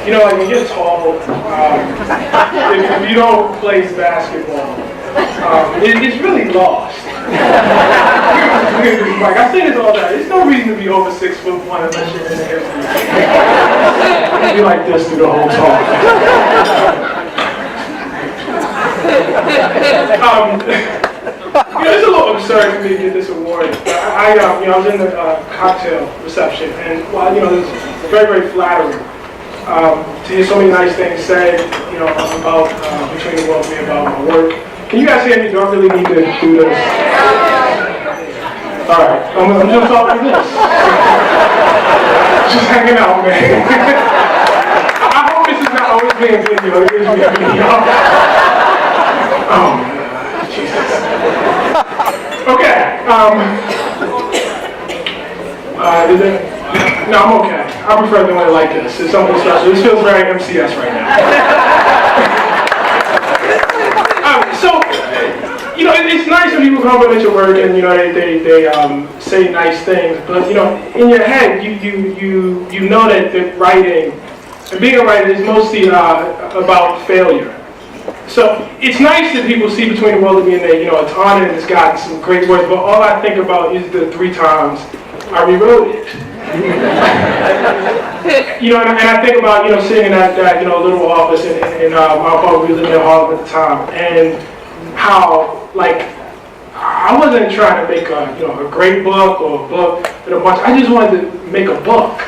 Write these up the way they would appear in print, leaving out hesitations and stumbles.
You know, like when you're tall, if you don't play basketball, it's really lost. Like I say this all the time, there's no reason to be over 6'1" unless you're in the hip. Be like this through the whole talk. It's a little absurd for me to get this award. I was in the cocktail reception, and it's very, very flattering to hear so many nice things said, about between the world and me about my work. Can you guys hear me? Do I really need to do this? All right, I'm just off for this. Just hanging out, man. I hope this is not always being video. It is being video. Oh, Jesus. Okay. Is it? No, I'm okay. I prefer doing it like this. It's something special. This feels very MCS right now. It's nice when people compliment your work and they say nice things, but in your head you know that writing and being a writer is mostly about failure. So it's nice that people see between the world and me and they it's honored and it's gotten some great words, but all I think about is the 3 times I rewrote it. And I think about sitting in that little office in our apartment. We lived in Harlem at the time, and how I wasn't trying to make a great book or a book with a bunch. I just wanted to make a book,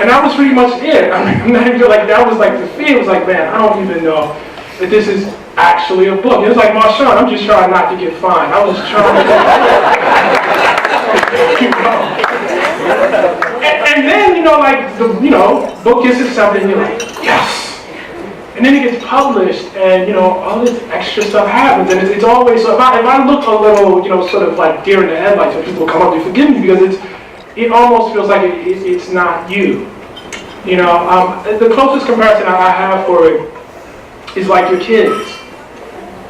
and that was pretty much it. I mean, I'm not even that was the fear. It was like, man, I don't even know that this is actually a book. It was like Marshawn. I'm just trying not to get fined. I was trying to. And then the book gets accepted, and you're like, yes. And then it gets published, and all this extra stuff happens, and it's always so. If I look a little, sort of like deer in the headlights when people come up to forgive me, because it almost feels like it's not you. The closest comparison I have for it is like your kids.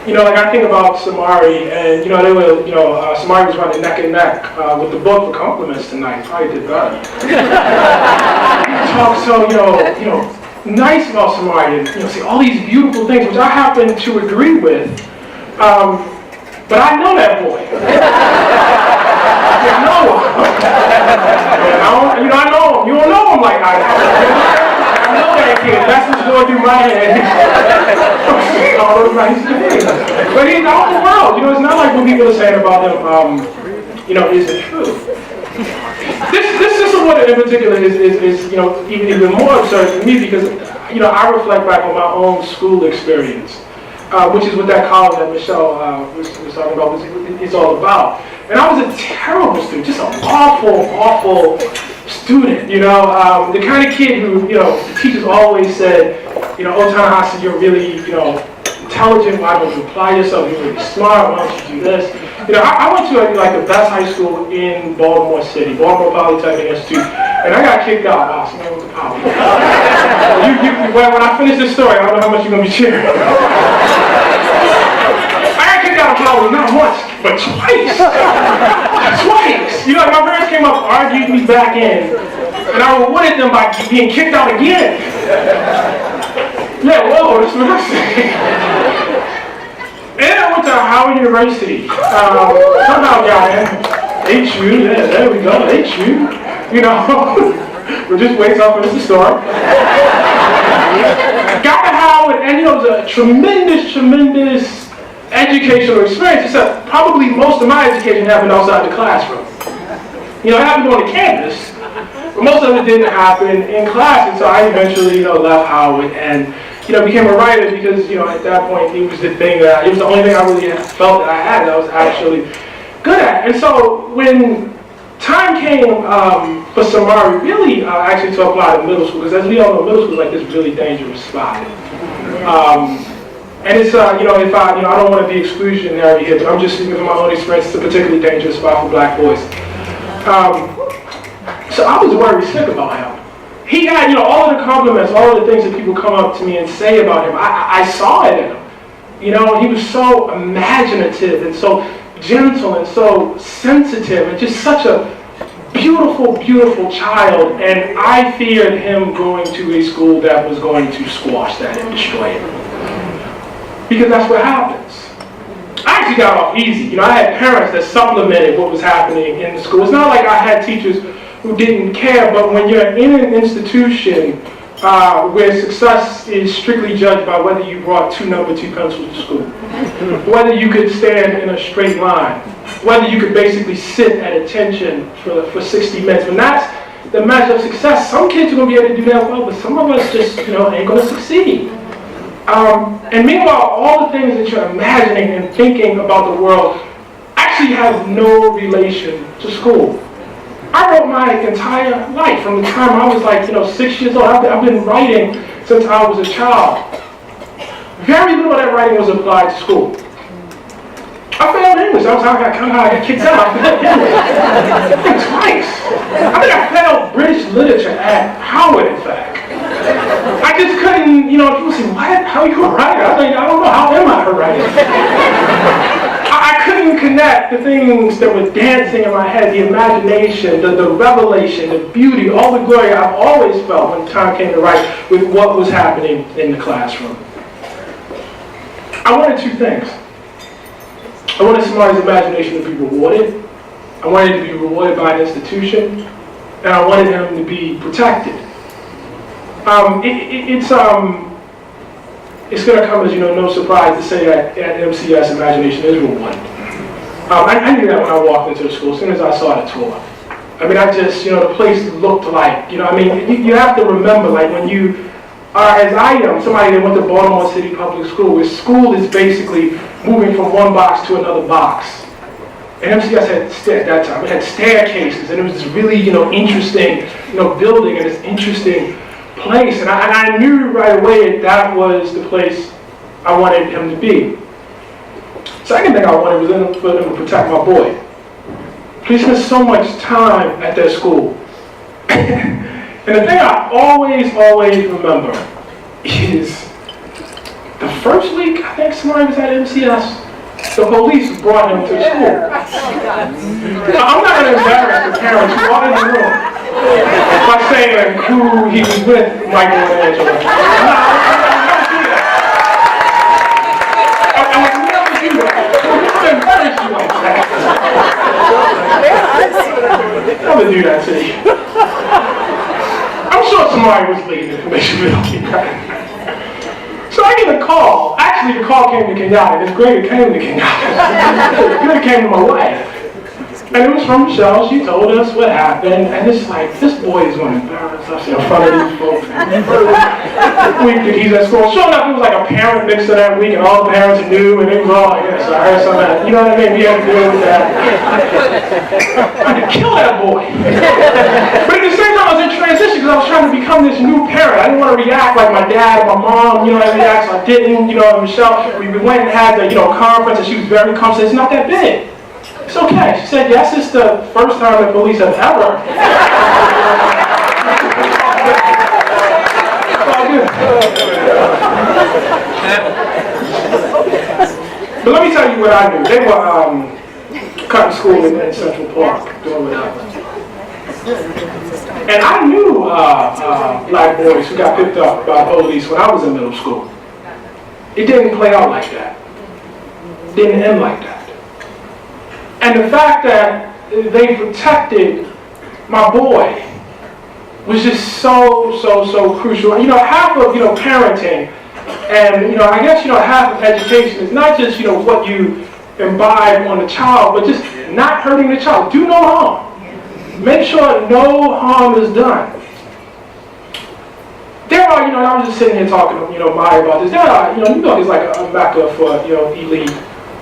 I think about Samari, and they were, Samari was running neck and neck with the book for compliments tonight. Probably did better. Talk so, nice about Samari, and say all these beautiful things, which I happen to agree with. But I know that boy. I know him. I know him. You don't know him like I know. I know that kid. That's what's going through my head. All those nice things. But he's out in the world. It's not like what people are saying about him, isn't true. This one in particular is even more absurd for me because I reflect back on my own school experience, which is what that college that Michelle was talking about is all about. And I was a terrible student, just an awful student. The kind of kid who the teachers always said, "Oh, Ta-Nehisi, you're really intelligent. Why don't you apply yourself? You're really smart. Why don't you do this?" I went to the best high school in Baltimore City, Baltimore Polytechnic Institute, and I got kicked out. Wow, someone with the power. When I finish this story, I don't know how much you're gonna be cheering. I got kicked out of college not once, but twice. Twice. My parents came up, argued me back in, and I rewarded them by being kicked out again. Yeah, whoa, that's what I say. And I went to Howard University. Somehow got in. HU, yeah, there we go, HU. We're just waiting to finish the story. Got to Howard, and it was a tremendous educational experience, except probably most of my education happened outside the classroom. It happened on the campus, but most of it didn't happen in class, and so I eventually, left Howard and became a writer because, at that point, it was the only thing I really felt that I had that I was actually good at. And so when time came for Samari, really actually to apply to middle school, because as we all know, middle school is like this really dangerous spot. And it's, if I don't want to be exclusionary here, but I'm just speaking from my own experience, it's a particularly dangerous spot for black boys. So I was worried sick about him. He had, all of the compliments, all of the things that people come up to me and say about him. I saw it in him. He was so imaginative and so gentle and so sensitive and just such a beautiful, beautiful child, and I feared him going to a school that was going to squash that and destroy it. Because that's what happens. I actually got off easy. I had parents that supplemented what was happening in the school. It's not like I had teachers who didn't care, but when you're in an institution where success is strictly judged by whether you brought 2 number 2 pencils to school, whether you could stand in a straight line, whether you could basically sit at attention for 60 minutes. When that's the measure of success, some kids are going to be able to do that well, but some of us just ain't going to succeed. And meanwhile, all the things that you're imagining and thinking about the world actually have no relation to school. I wrote my entire life from the time I was 6 years old. I've been writing since I was a child. Very little of that writing was applied to school. I failed English. That was how I got kicked out. I think twice. I think I failed British literature at Howard, in fact. I just couldn't, people say, what? How are you a writer? I was like, I don't know, how am I a writer? I couldn't connect the things that were dancing in my head, the imagination, the revelation, the beauty, all the glory I've always felt when the time came to write with what was happening in the classroom. I wanted 2 things. I wanted somebody's imagination to be rewarded. I wanted it to be rewarded by an institution. And I wanted him to be protected. It's going to come as no surprise to say that at MCS, imagination is rewarded. I knew that when I walked into the school, as soon as I saw the tour. The place looked like, you have to remember, when you are, as I am, somebody that went to Baltimore City Public School, where school is basically moving from one box to another box. And MCS at that time, it had staircases, and it was this really, interesting, building and this interesting place, and I knew right away that was the place I wanted him to be. Second thing I wanted was for them to protect my boy. He spent so much time at that school. And the thing I always remember is the first week I think somebody was at MCS, the police brought him to school. I'm not going to embarrass the parents who walked in the room by saying who he was with, Michael and Angela. I would never do that. I would never embarrass you like that. I would do that to you. I'm sure somebody was leaving information without me. So I get a call. Actually, the call came to Kenyatta. It's great it came to Kenyatta. It came to my wife. And it was from Michelle. She told us what happened. And it's like, this boy is going to embarrass us in front of these folks. The week that he's at school. Sure enough, it was like a parent mixer that week, and all the parents knew, and it was all like, yes, I heard some of that. You know what I mean? We had to deal with that. I had to kill that boy. But at the same time, I was in transition because I was trying to become this new parent. I didn't want to react like my dad or my mom, I react, so I didn't, Michelle, we went and had the, conference, and she was very comfortable. It's not that big. It's okay. She said, yes, it's the first time the police have ever. It's all good. But let me tell you what I knew. They were cutting school in Central Park, doing whatever. And I knew black boys who got picked up by police when I was in middle school. It didn't play out like that. It didn't end like that. And the fact that they protected my boy was just so crucial. Half of, parenting and, I guess, half of education is not just, what you imbibe on the child, but just not hurting the child. Do no harm. Make sure no harm is done. There are, I was just sitting here talking to, Maya about this. There are, New York is like a mecca for, elite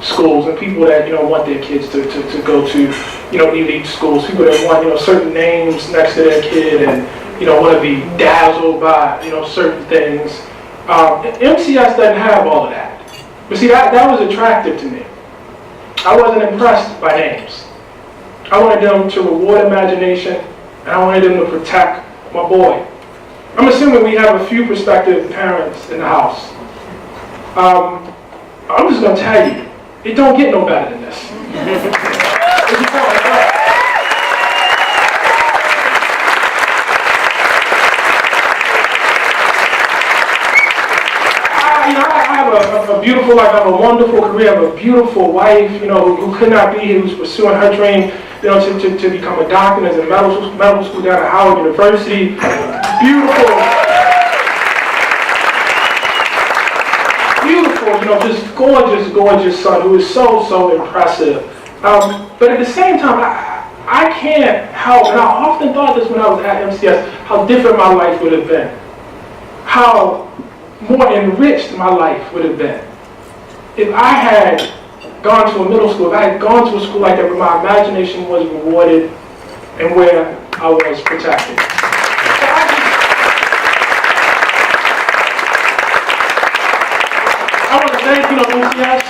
schools and people that want their kids to go to elite schools, people that want certain names next to their kid and want to be dazzled by certain things. MCS doesn't have all of that. But see, that was attractive to me. I wasn't impressed by names. I wanted them to reward imagination, and I wanted them to protect my boy. I'm assuming we have a few prospective parents in the house. I'm just going to tell you, it don't get no better than this. a beautiful life. I have a wonderful career. I have a beautiful wife, who could not be here, who's pursuing her dream, to become a doctor and is in medical school down at Howard University. Beautiful, just gorgeous son who is so impressive. But at the same time, I can't help, and I often thought this when I was at MCS, how different my life would have been. How more enriched my life would have been if I had gone to a middle school, if I had gone to a school like that where my imagination was rewarded and where I was protected. I want to thank MCS,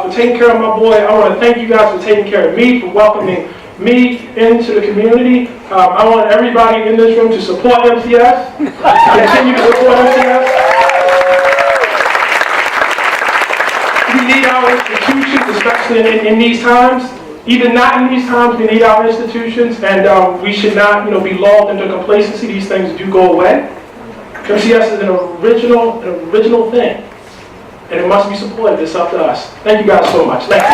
for taking care of my boy. I want to thank you guys for taking care of me, for welcoming me into the community. I want everybody in this room to support MCS, continue to support MCS. We need our institutions, especially in these times. Even not in these times, we need our institutions, and we should not, be lulled into complacency. These things do go away. MCS is an original thing, and it must be supported. It's up to us. Thank you guys so much. Thank you.